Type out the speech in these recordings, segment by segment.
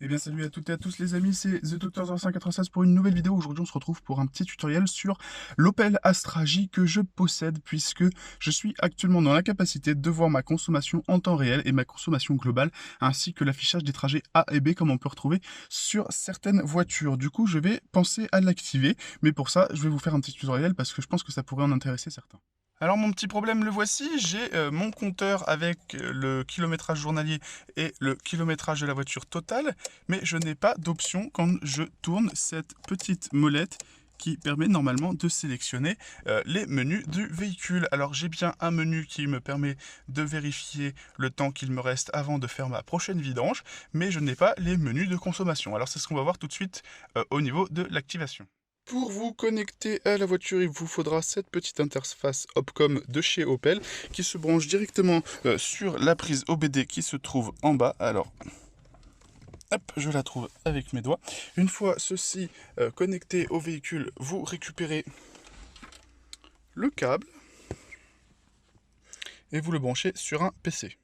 Eh bien salut à toutes et à tous les amis, c'est The Doctor 0596 pour une nouvelle vidéo. Aujourd'hui on se retrouve pour un petit tutoriel sur l'Opel Astra J que je possède puisque je suis actuellement dans la capacité de voir ma consommation en temps réel et ma consommation globale ainsi que l'affichage des trajets A et B comme on peut retrouver sur certaines voitures. Du coup je vais penser à l'activer, mais pour ça je vais vous faire un petit tutoriel parce que je pense que ça pourrait en intéresser certains. Alors mon petit problème, le voici, j'ai mon compteur avec le kilométrage journalier et le kilométrage de la voiture totale, mais je n'ai pas d'option quand je tourne cette petite molette qui permet normalement de sélectionner les menus du véhicule. Alors j'ai bien un menu qui me permet de vérifier le temps qu'il me reste avant de faire ma prochaine vidange, mais je n'ai pas les menus de consommation. Alors c'est ce qu'on va voir tout de suite au niveau de l'activation. Pour vous connecter à la voiture, il vous faudra cette petite interface Opcom de chez Opel qui se branche directement sur la prise OBD qui se trouve en bas. Alors, hop, je la trouve avec mes doigts. Une fois ceci connecté au véhicule, vous récupérez le câble et vous le branchez sur un PC.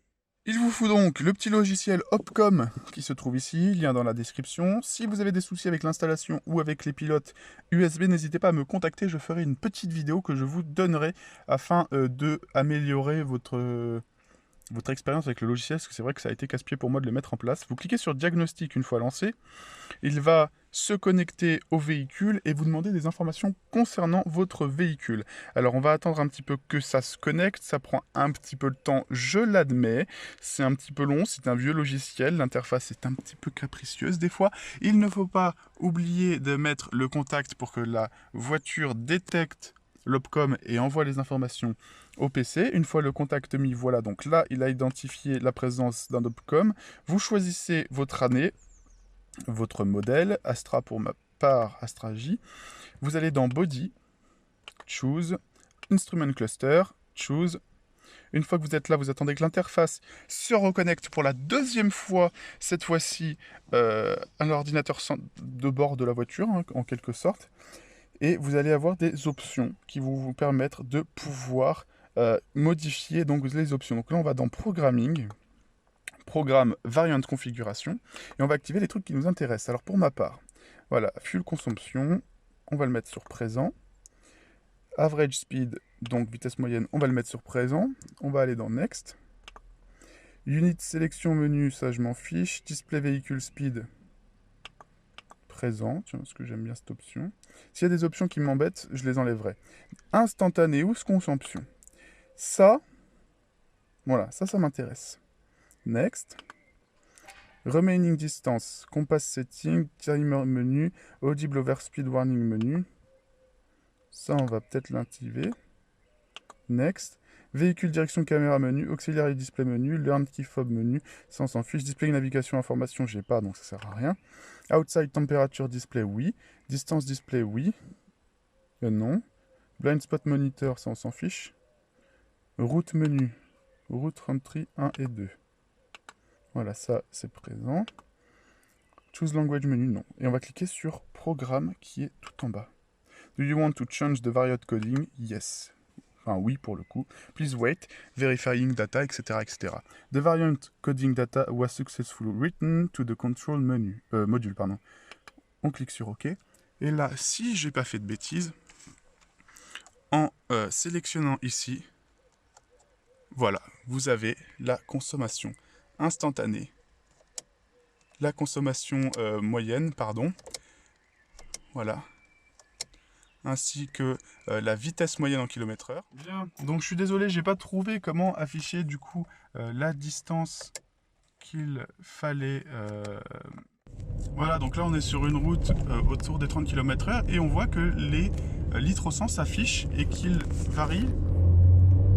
Il vous faut donc le petit logiciel Opcom qui se trouve ici, lien dans la description. Si vous avez des soucis avec l'installation ou avec les pilotes USB, n'hésitez pas à me contacter, je ferai une petite vidéo que je vous donnerai afin de améliorer votre expérience avec le logiciel, parce que c'est vrai que ça a été casse-pied pour moi de le mettre en place. Vous cliquez sur Diagnostic une fois lancé, il va se connecter au véhicule et vous demander des informations concernant votre véhicule. Alors on va attendre un petit peu que ça se connecte, ça prend un petit peu de temps, je l'admets, c'est un petit peu long, c'est un vieux logiciel, l'interface est un petit peu capricieuse des fois. Il ne faut pas oublier de mettre le contact pour que la voiture détecte l'Opcom et envoie les informations au PC. Une fois le contact mis, voilà, donc là, il a identifié la présence d'un Opcom. Vous choisissez votre année, votre modèle, Astra pour ma part, Astra J. Vous allez dans Body, Choose, Instrument Cluster, Choose. Une fois que vous êtes là, vous attendez que l'interface se reconnecte pour la deuxième fois, cette fois-ci à l'ordinateur de bord de la voiture, hein, en quelque sorte. Et vous allez avoir des options qui vont vous permettre de pouvoir modifier donc les options. Donc là, on va dans Programming, Programme Variant Configuration, et on va activer les trucs qui nous intéressent. Alors pour ma part, voilà, Fuel Consumption, on va le mettre sur Présent. Average Speed, donc vitesse moyenne, on va le mettre sur Présent. On va aller dans Next. Unit Sélection Menu, ça je m'en fiche. Display Vehicle Speed, présent, tiens, parce que j'aime bien cette option. S'il y a des options qui m'embêtent, je les enlèverai. Instantaneous Consumption. Ça, voilà, ça m'intéresse. Next. Remaining Distance, Compass Setting, Timer Menu, Audible Overspeed Warning Menu. Ça, on va peut-être l'activer. Next. Véhicule direction caméra menu, auxiliary display menu, learn key fob menu, ça on s'en fiche. Display navigation information, j'ai pas donc ça sert à rien. Outside temperature display, oui. Distance display, oui. Non. Blind spot monitor, ça on s'en fiche. Route menu, route entry 1 et 2. Voilà, ça c'est présent. Choose language menu, non. Et on va cliquer sur programme qui est tout en bas. Do you want to change the variant coding? Yes. Enfin oui pour le coup. Please wait, verifying data, etc. etc. The variant coding data was successfully written to the control menu, module. Pardon. On clique sur OK. Et là, si j'ai pas fait de bêtises, en sélectionnant ici, voilà, vous avez la consommation instantanée, la consommation moyenne, pardon. Voilà. Ainsi que la vitesse moyenne en km/h. Bien, donc je suis désolé, j'ai pas trouvé comment afficher du coup la distance qu'il fallait. Voilà, donc là on est sur une route autour des 30 km/h et on voit que les litres au 100 s'affichent et qu'ils varient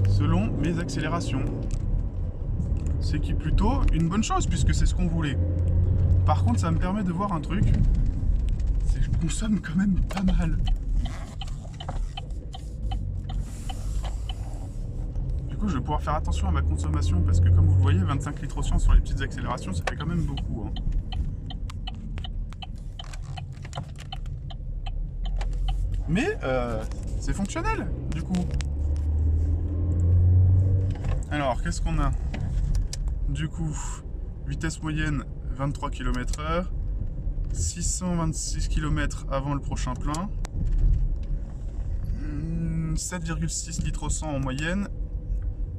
selon mes accélérations. C'est qui est plutôt une bonne chose puisque c'est ce qu'on voulait. Par contre, ça me permet de voir un truc, c'est que je consomme quand même pas mal. Du coup, je vais pouvoir faire attention à ma consommation parce que comme vous le voyez, 25 litres au 100 sur les petites accélérations, ça fait quand même beaucoup. Hein. Mais c'est fonctionnel, du coup. Alors, qu'est-ce qu'on a? Du coup, vitesse moyenne 23 km/h, 626 km avant le prochain plein, 7,6 litres au 100 en moyenne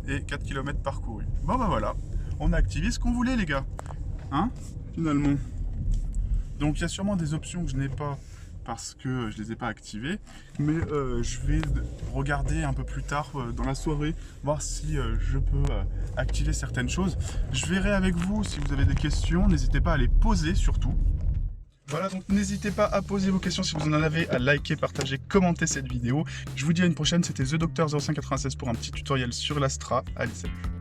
et 4 km parcourus. Bon bah voilà, on a activé ce qu'on voulait les gars, hein, finalement. Donc il y a sûrement des options que je n'ai pas parce que je les ai pas activées, mais je vais regarder un peu plus tard dans la soirée, voir si je peux activer certaines choses. Je verrai avec vous si vous avez des questions, n'hésitez pas à les poser surtout. Voilà, donc n'hésitez pas à poser vos questions si vous en avez, à liker, partager, commenter cette vidéo. Je vous dis à une prochaine, c'était The Doctor 0596 pour un petit tutoriel sur l'Astra. Allez, salut!